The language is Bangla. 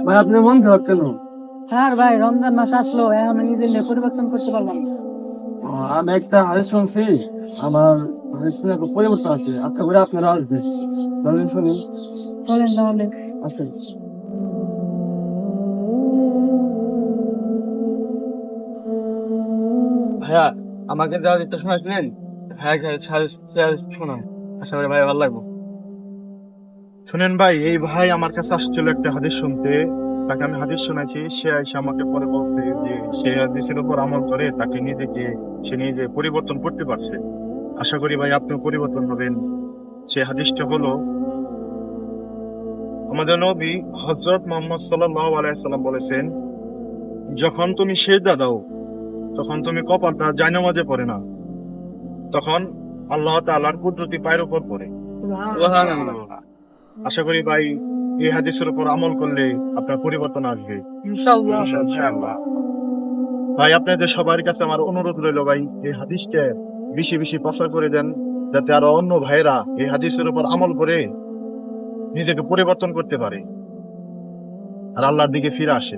ভাই আপনার মন খারাপ কেন? স্যার ভাই রমজান মাস আসলো, এখন নিজের নিয়ে পরিবর্তন করতে পারলাম না। আমি একটা হাদিস শুনছি, আমার হাদিসে একটা পরিবর্তন আছে, আশা করি আপনারা আসবে। বলেন শুনি। চলেন তাহলে। আচ্ছা, ভাইয়া, আমাকে যা যেটা শোনাচ্ছিলেন, হ্যাঁ শোনান। আশা করি ভাই ভালো লাগবে। শুনেন ভাই, এই ভাই আমার কাছে আসছিল একটা হাদিস শুনতে। তাকে আমি হাদিস শোনাইছি, সে এসে আমাকে পরে বলছে যে সে হাদিসের উপর আমল করে তাকে নিজেকে সে নিজে পরিবর্তন করতে পারছে। আশা করি ভাই আপনিও পরিবর্তন হবেন। সে হাদিসটা হলো, আমাদের নবী হযরত মুহাম্মদ সাল্লাল্লাহু আলাইহি সাল্লাম বলেছেন, যখন তুমি সিজদা দাও তখন তুমি কপালটা জায়নামাজে পড়ে না, তখন আল্লাহ তাআলার কুদরতি পায়ের উপর পড়ে। সুবহানাল্লাহ। আশা করি ভাই এই হাদিসের উপর আমল করলে আপনার পরিবর্তন আসবে ইনশাআল্লাহ। ইনশাআল্লাহ। ভাই আপনাদের সবার কাছে আমার অনুরোধ রইল, ভাই এই হাদিসটা বেশি বেশি প্রচার করে দেন, যাতে আরো অন্য ভাইরা এই হাদিসের উপর আমল করে নিজেকে পরিবর্তন করতে পারে আর আল্লাহর দিকে ফিরে আসে।